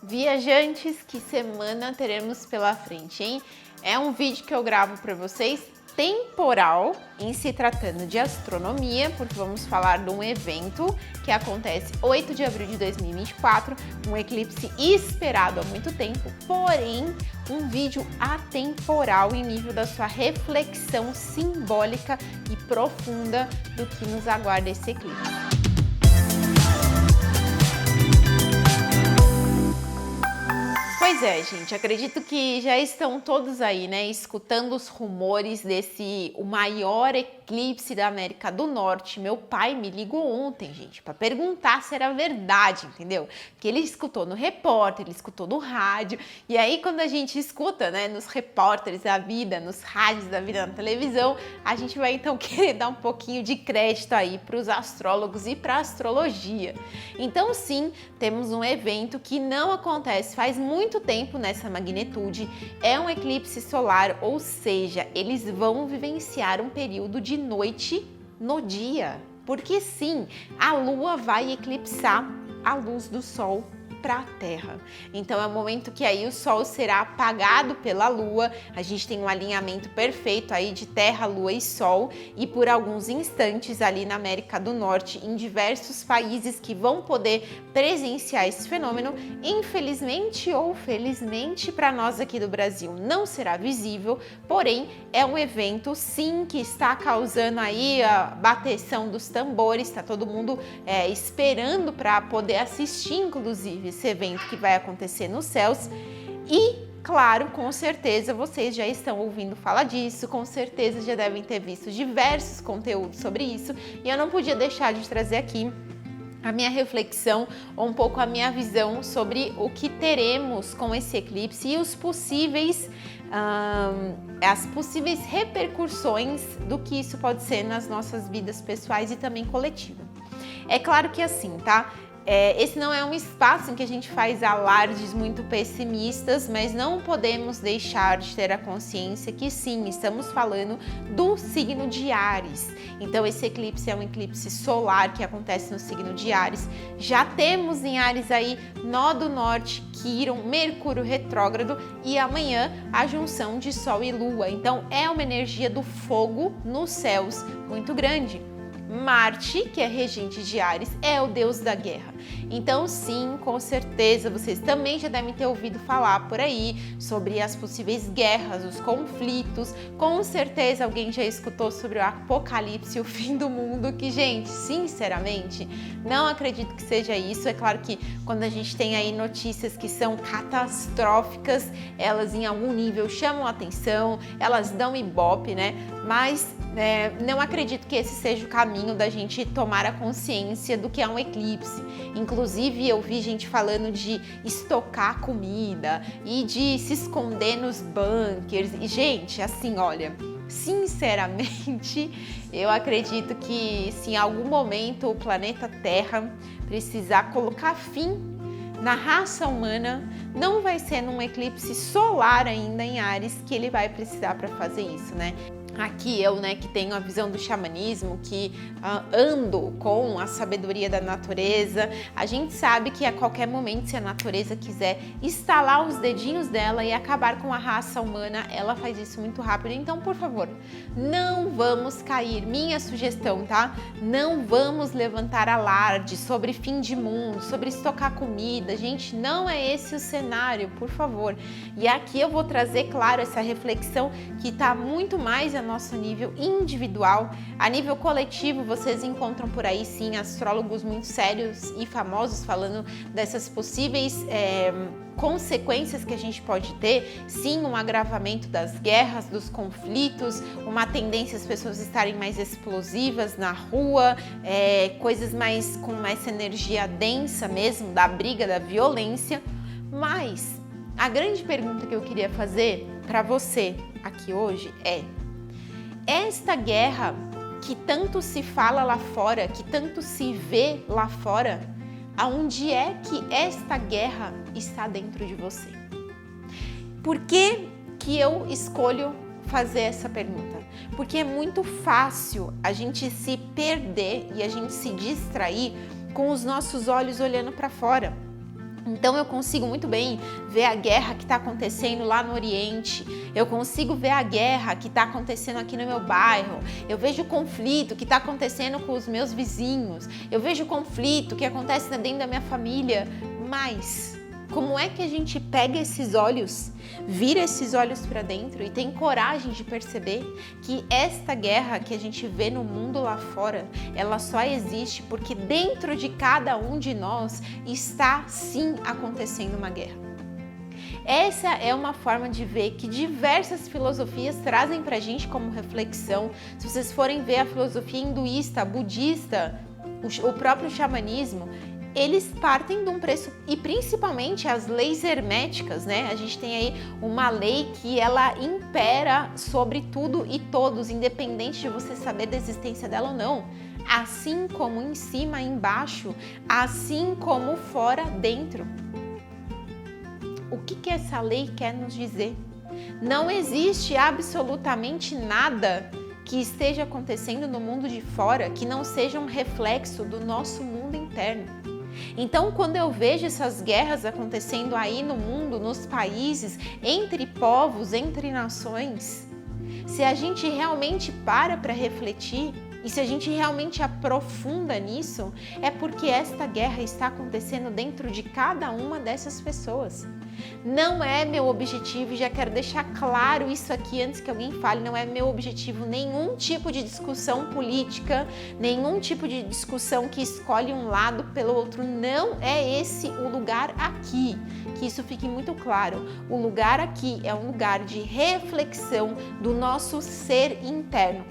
Viajantes, que semana teremos pela frente, hein? É um vídeo que eu gravo para vocês temporal em se tratando de astronomia, porque vamos falar de um evento que acontece 8 de abril de 2024, um eclipse esperado há muito tempo, porém um vídeo atemporal em nível da sua reflexão simbólica e profunda do que nos aguarda esse eclipse. Pois é, gente, acredito que já estão todos aí, né, escutando os rumores o maior eclipse da América do Norte. Meu pai me ligou ontem, gente, para perguntar se era verdade, entendeu? Que ele escutou no repórter, ele escutou no rádio, e aí quando a gente escuta, né, nos repórteres da vida, nos rádios da vida, na televisão, a gente vai então querer dar um pouquinho de crédito aí para os astrólogos e para a astrologia. Então, sim, temos um evento que não acontece faz muito tempo nessa magnitude, é um eclipse solar, ou seja, eles vão vivenciar um período de noite no dia, porque sim, a Lua vai eclipsar a luz do Sol para a Terra. Então é o momento que aí o Sol será apagado pela Lua, a gente tem um alinhamento perfeito aí de Terra, Lua e Sol, e por alguns instantes ali na América do Norte, em diversos países que vão poder presenciar esse fenômeno, infelizmente ou felizmente para nós aqui do Brasil não será visível, porém é um evento sim que está causando aí a bateção dos tambores, está todo mundo esperando para poder assistir inclusive esse evento que vai acontecer nos céus e, claro, com certeza vocês já estão ouvindo falar disso, com certeza já devem ter visto diversos conteúdos sobre isso e eu não podia deixar de trazer aqui a minha reflexão, ou um pouco a minha visão sobre o que teremos com esse eclipse e as possíveis repercussões do que isso pode ser nas nossas vidas pessoais e também coletivas. É claro que assim, tá? Esse não é um espaço em que a gente faz alardes muito pessimistas, mas não podemos deixar de ter a consciência que sim, estamos falando do signo de Áries. Então esse eclipse é um eclipse solar que acontece no signo de Áries. Já temos em Áries aí nó do norte, Quirón, Mercúrio retrógrado e amanhã a junção de Sol e Lua. Então é uma energia do fogo nos céus muito grande. Marte, que é regente de Áries, é o deus da guerra. Então sim, com certeza, vocês também já devem ter ouvido falar por aí sobre as possíveis guerras, os conflitos. Com certeza alguém já escutou sobre o apocalipse, o fim do mundo, que, gente, sinceramente, não acredito que seja isso. É claro que quando a gente tem aí notícias que são catastróficas, elas em algum nível chamam a atenção, elas dão ibope, né? Mas não acredito que esse seja o caminho da gente tomar a consciência do que é um eclipse. Inclusive, eu vi gente falando de estocar comida e de se esconder nos bunkers. E, gente, assim, olha, sinceramente, eu acredito que se em algum momento o planeta Terra precisar colocar fim na raça humana, não vai ser num eclipse solar ainda em Áries que ele vai precisar para fazer isso, né? Aqui eu, né, que tenho a visão do xamanismo, que ando com a sabedoria da natureza, a gente sabe que a qualquer momento, se a natureza quiser estalar os dedinhos dela e acabar com a raça humana, ela faz isso muito rápido. Então, por favor, não vamos cair. Minha sugestão, tá? Não vamos levantar alarde sobre fim de mundo, sobre estocar comida. Gente, não é esse o cenário, por favor. E aqui eu vou trazer, claro, essa reflexão que tá muito mais a nosso nível individual. A nível coletivo, vocês encontram por aí sim astrólogos muito sérios e famosos falando dessas possíveis consequências que a gente pode ter, sim, um agravamento das guerras, dos conflitos, uma tendência às pessoas estarem mais explosivas na rua, coisas mais com essa energia densa mesmo, da briga, da violência. Mas a grande pergunta que eu queria fazer para você aqui hoje é: esta guerra que tanto se fala lá fora, que tanto se vê lá fora, aonde é que esta guerra está dentro de você? Por que eu escolho fazer essa pergunta? Porque é muito fácil a gente se perder e a gente se distrair com os nossos olhos olhando para fora. Então eu consigo muito bem ver a guerra que está acontecendo lá no Oriente, eu consigo ver a guerra que está acontecendo aqui no meu bairro, eu vejo o conflito que está acontecendo com os meus vizinhos, eu vejo o conflito que acontece dentro da minha família, mas como é que a gente pega esses olhos, vira esses olhos para dentro e tem coragem de perceber que esta guerra que a gente vê no mundo lá fora, ela só existe porque dentro de cada um de nós está sim acontecendo uma guerra. Essa é uma forma de ver que diversas filosofias trazem para a gente como reflexão. Se vocês forem ver a filosofia hinduísta, budista, o próprio xamanismo, eles partem de um preço, e principalmente as leis herméticas, né? A gente tem aí uma lei que ela impera sobre tudo e todos, independente de você saber da existência dela ou não. Assim como em cima, embaixo, assim como fora, dentro. O que essa lei quer nos dizer? Não existe absolutamente nada que esteja acontecendo no mundo de fora que não seja um reflexo do nosso mundo interno. Então, quando eu vejo essas guerras acontecendo aí no mundo, nos países, entre povos, entre nações, se a gente realmente para refletir e se a gente realmente aprofunda nisso, é porque esta guerra está acontecendo dentro de cada uma dessas pessoas. Não é meu objetivo, já quero deixar claro isso aqui antes que alguém fale, não é meu objetivo nenhum tipo de discussão política, nenhum tipo de discussão que escolhe um lado pelo outro, não é esse o lugar aqui, que isso fique muito claro. O lugar aqui é um lugar de reflexão do nosso ser interno.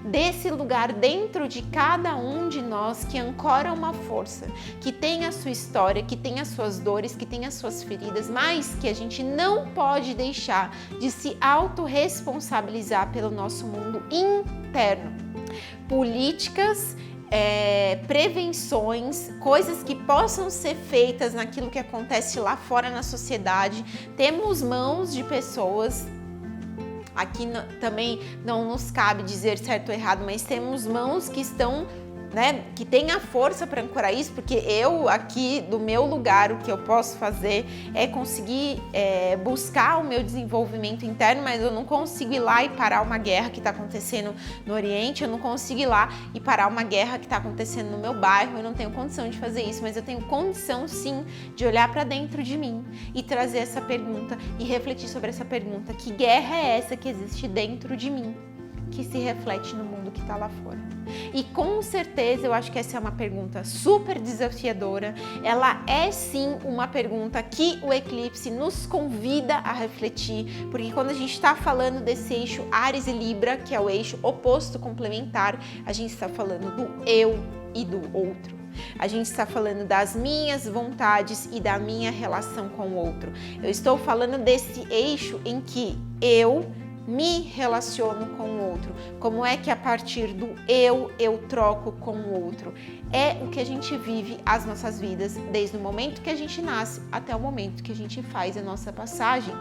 Desse lugar dentro de cada um de nós que ancora uma força, que tem a sua história, que tem as suas dores, que tem as suas feridas, mas que a gente não pode deixar de se autorresponsabilizar pelo nosso mundo interno. Políticas, prevenções, coisas que possam ser feitas naquilo que acontece lá fora na sociedade. Temos mãos de pessoas. Aqui também não nos cabe dizer certo ou errado, mas temos mãos que estão, né, que têm a força para ancorar isso, porque eu aqui do meu lugar o que eu posso fazer é conseguir buscar o meu desenvolvimento interno, mas eu não consigo ir lá e parar uma guerra que está acontecendo no Oriente, eu não consigo ir lá e parar uma guerra que está acontecendo no meu bairro, eu não tenho condição de fazer isso, mas eu tenho condição sim de olhar para dentro de mim e trazer essa pergunta e refletir sobre essa pergunta: que guerra é essa que existe dentro de mim, que se reflete no mundo que está lá fora? E com certeza eu acho que essa é uma pergunta super desafiadora, ela é sim uma pergunta que o eclipse nos convida a refletir, porque quando a gente está falando desse eixo Áries e Libra, que é o eixo oposto complementar, a gente está falando do eu e do outro. A gente está falando das minhas vontades e da minha relação com o outro. Eu estou falando desse eixo em que eu me relaciono com o outro. Como é que a partir do eu troco com o outro? É o que a gente vive as nossas vidas, desde o momento que a gente nasce até o momento que a gente faz a nossa passagem.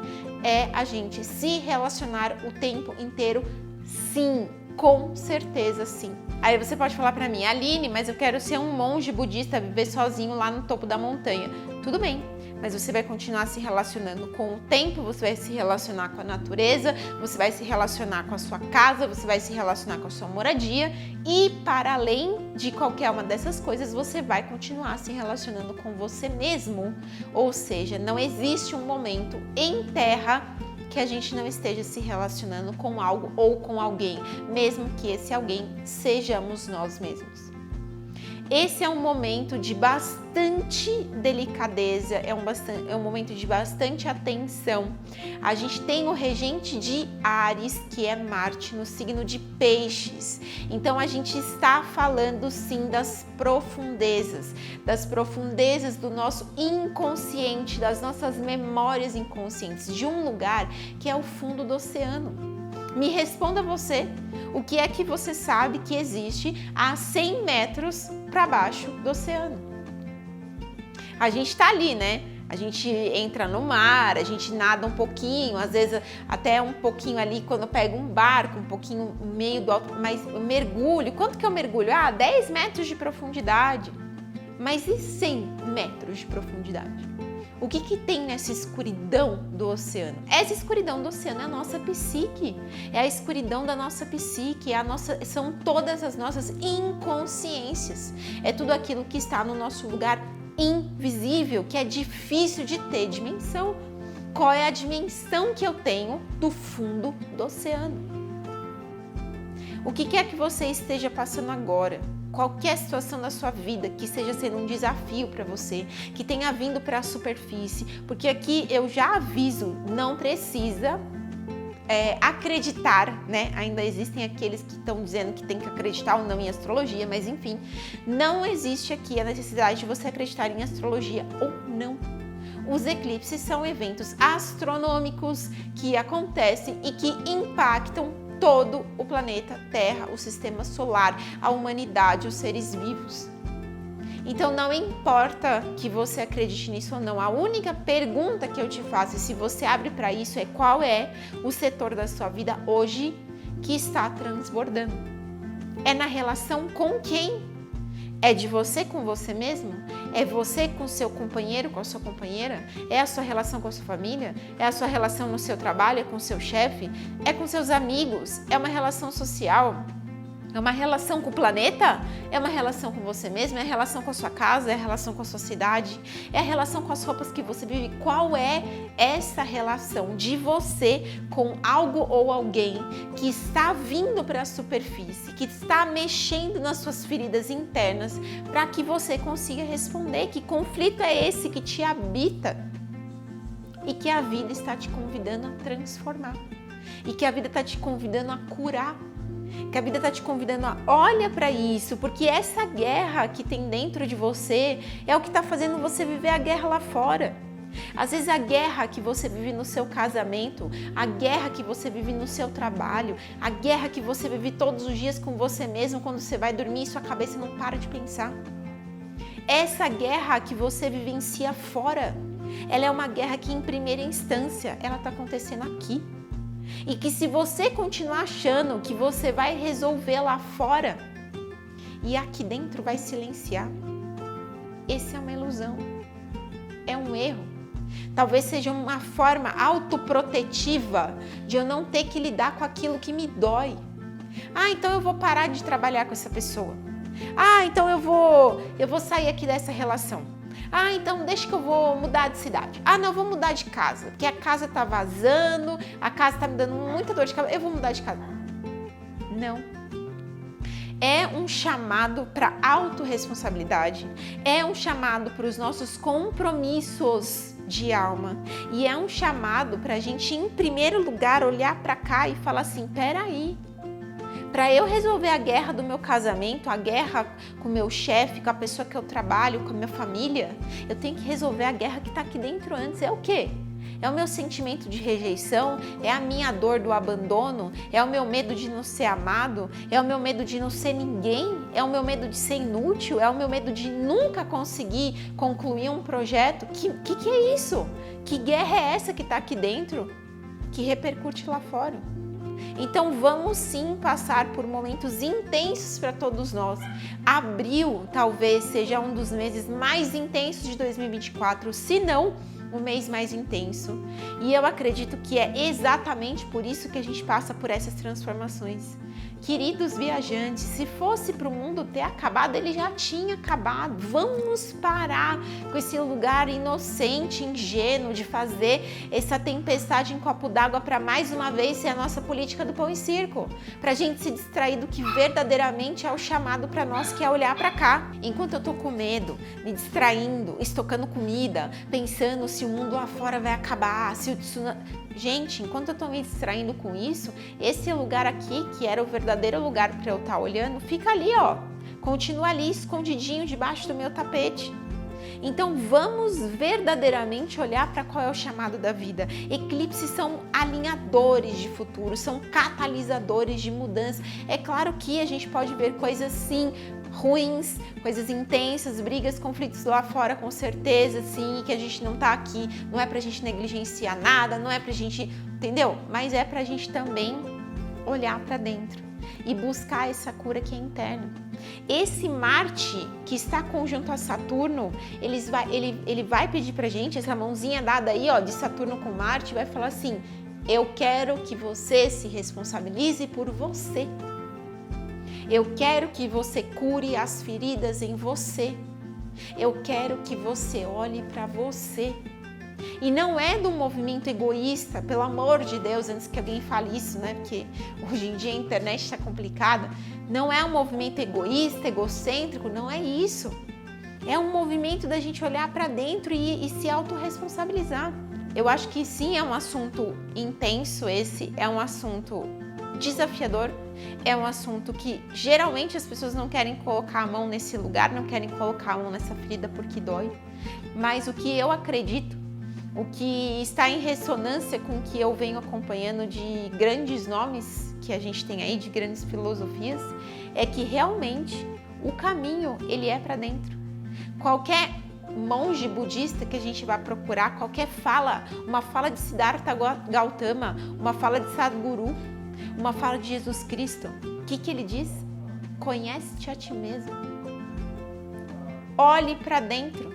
É a gente se relacionar o tempo inteiro, sim, com certeza sim. Aí você pode falar para mim: Aline, mas eu quero ser um monge budista, viver sozinho lá no topo da montanha. Tudo bem, mas você vai continuar se relacionando com o tempo, você vai se relacionar com a natureza, você vai se relacionar com a sua casa, você vai se relacionar com a sua moradia e, para além de qualquer uma dessas coisas, você vai continuar se relacionando com você mesmo. Ou seja, não existe um momento em terra que a gente não esteja se relacionando com algo ou com alguém, mesmo que esse alguém sejamos nós mesmos. Esse é um momento de bastante delicadeza, é um momento de bastante atenção. A gente tem o regente de Áries, que é Marte, no signo de Peixes. Então a gente está falando sim das profundezas do nosso inconsciente, das nossas memórias inconscientes, de um lugar que é o fundo do oceano. Me responda você, o que é que você sabe que existe a 100 metros para baixo do oceano? A gente está ali, né? A gente entra no mar, a gente nada um pouquinho, às vezes até um pouquinho ali quando pega um barco, um pouquinho meio do alto, mas eu mergulho. Quanto que eu mergulho? 10 metros de profundidade. Mas e 100 metros de profundidade? O que tem nessa escuridão do oceano? Essa escuridão do oceano é a nossa psique, é a escuridão da nossa psique, são todas as nossas inconsciências, é tudo aquilo que está no nosso lugar invisível, que é difícil de ter dimensão. Qual é a dimensão que eu tenho do fundo do oceano? O que quer que você esteja passando agora? Qualquer situação da sua vida que esteja sendo um desafio para você, que tenha vindo para a superfície, porque aqui eu já aviso, não precisa acreditar, né? Ainda existem aqueles que estão dizendo que tem que acreditar ou não em astrologia, mas enfim, não existe aqui a necessidade de você acreditar em astrologia ou não. Os eclipses são eventos astronômicos que acontecem e que impactam todo o planeta Terra, o sistema solar, a humanidade, os seres vivos. Então não importa que você acredite nisso ou não, a única pergunta que eu te faço, e se você abre para isso, é qual é o setor da sua vida hoje que está transbordando? É na relação com quem? É de você com você mesmo? É você com seu companheiro, com a sua companheira? É a sua relação com a sua família? É a sua relação no seu trabalho? É com o seu chefe? É com seus amigos? É uma relação social? É uma relação com o planeta? É uma relação com você mesmo? É a relação com a sua casa? É a relação com a sua cidade? É a relação com as roupas que você vive? Qual é essa relação de você com algo ou alguém que está vindo para a superfície, que está mexendo nas suas feridas internas para que você consiga responder? Que conflito é esse que te habita e que a vida está te convidando a transformar? E que a vida está te convidando a curar? Que a vida está te convidando a olha para isso, porque essa guerra que tem dentro de você é o que está fazendo você viver a guerra lá fora. Às vezes a guerra que você vive no seu casamento, a guerra que você vive no seu trabalho, a guerra que você vive todos os dias com você mesmo quando você vai dormir e sua cabeça não para de pensar. Essa guerra que você vivencia fora, ela é uma guerra que em primeira instância ela está acontecendo aqui. E que se você continuar achando que você vai resolver lá fora e aqui dentro vai silenciar, essa é uma ilusão, é um erro. Talvez seja uma forma autoprotetiva de eu não ter que lidar com aquilo que me dói. Então eu vou parar de trabalhar com essa pessoa. Então eu vou sair aqui dessa relação. Então deixa que eu vou mudar de cidade. Não, eu vou mudar de casa, porque a casa tá vazando, a casa tá me dando muita dor de cabeça, eu vou mudar de casa. Não. É um chamado para autorresponsabilidade, é um chamado para os nossos compromissos de alma e é um chamado para a gente, em primeiro lugar, olhar para cá e falar assim, peraí, para eu resolver a guerra do meu casamento, a guerra com o meu chefe, com a pessoa que eu trabalho, com a minha família, eu tenho que resolver a guerra que está aqui dentro antes. É o quê? É o meu sentimento de rejeição? É a minha dor do abandono? É o meu medo de não ser amado? É o meu medo de não ser ninguém? É o meu medo de ser inútil? É o meu medo de nunca conseguir concluir um projeto? Que é isso? Que guerra é essa que está aqui dentro? Que repercute lá fora? Então vamos sim passar por momentos intensos para todos nós. Abril talvez seja um dos meses mais intensos de 2024, se não o mês mais intenso. E eu acredito que é exatamente por isso que a gente passa por essas transformações. Queridos viajantes, se fosse para o mundo ter acabado, ele já tinha acabado. Vamos parar com esse lugar inocente, ingênuo de fazer essa tempestade em copo d'água para mais uma vez ser a nossa política do pão e circo. Para a gente se distrair do que verdadeiramente é o chamado para nós, que é olhar para cá. Enquanto eu tô com medo, me distraindo, estocando comida, pensando se o mundo lá fora vai acabar, se o tsunami... Gente, enquanto eu tô me distraindo com isso, esse lugar aqui, que era o verdadeiro lugar para eu estar olhando, fica ali, continua ali, escondidinho debaixo do meu tapete. Então vamos verdadeiramente olhar para qual é o chamado da vida. Eclipses são alinhadores de futuro, são catalisadores de mudança. É claro que a gente pode ver coisas sim ruins, coisas intensas, brigas, conflitos lá fora, com certeza, sim, que a gente não tá aqui, não é pra gente negligenciar nada, não é pra gente, entendeu? Mas é pra gente também olhar pra dentro e buscar essa cura que é interna. Esse Marte que está conjunto a Saturno, ele vai pedir pra gente, essa mãozinha dada aí, ó, de Saturno com Marte, vai falar assim: eu quero que você se responsabilize por você. Eu quero que você cure as feridas em você. Eu quero que você olhe para você. E não é do movimento egoísta, pelo amor de Deus, antes que alguém fale isso, né? Porque hoje em dia a internet está complicada. Não é um movimento egoísta, egocêntrico, não é isso. É um movimento da gente olhar para dentro e se autorresponsabilizar. Eu acho que sim, é um assunto intenso esse, é um assunto desafiador, é um assunto que geralmente as pessoas não querem colocar a mão nesse lugar, não querem colocar a mão nessa ferida porque dói. Mas o que eu acredito, o que está em ressonância com o que eu venho acompanhando de grandes nomes que a gente tem aí, de grandes filosofias, é que realmente o caminho, ele é para dentro. Qualquer monge budista que a gente vai procurar, qualquer fala, uma fala de Siddhartha Gautama, uma fala de Sadhguru, uma fala de Jesus Cristo, o que ele diz? Conhece-te a ti mesmo. Olhe para dentro,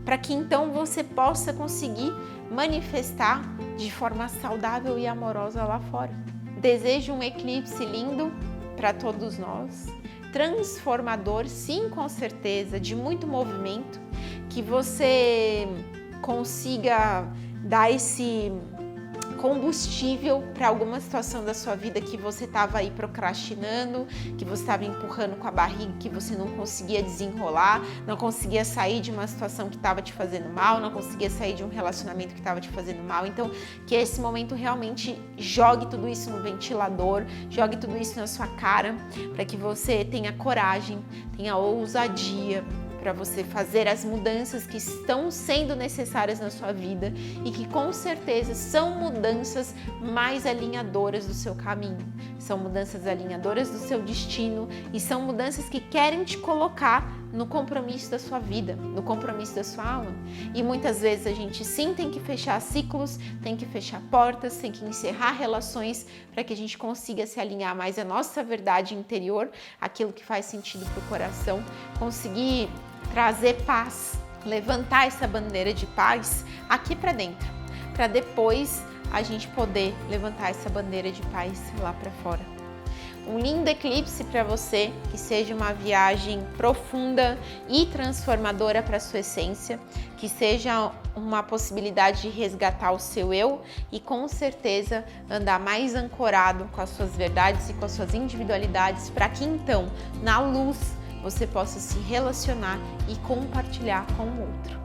para que então você possa conseguir manifestar de forma saudável e amorosa lá fora. Desejo um eclipse lindo para todos nós, transformador, sim, com certeza, de muito movimento, que você consiga dar esse combustível para alguma situação da sua vida que você estava aí procrastinando, que você estava empurrando com a barriga, que você não conseguia desenrolar, não conseguia sair de uma situação que estava te fazendo mal, não conseguia sair de um relacionamento que estava te fazendo mal. Então, que esse momento realmente jogue tudo isso no ventilador, jogue tudo isso na sua cara, para que você tenha coragem, tenha ousadia, para você fazer as mudanças que estão sendo necessárias na sua vida e que com certeza são mudanças mais alinhadoras do seu caminho, são mudanças alinhadoras do seu destino e são mudanças que querem te colocar no compromisso da sua vida, no compromisso da sua alma. E muitas vezes a gente sim tem que fechar ciclos, tem que fechar portas, tem que encerrar relações para que a gente consiga se alinhar mais à nossa verdade interior, aquilo que faz sentido para o coração, conseguir trazer paz, levantar essa bandeira de paz aqui para dentro, para depois a gente poder levantar essa bandeira de paz lá para fora. Um lindo eclipse para você, que seja uma viagem profunda e transformadora para a sua essência, que seja uma possibilidade de resgatar o seu eu e com certeza andar mais ancorado com as suas verdades e com as suas individualidades, para que então, na luz, você possa se relacionar e compartilhar com o outro.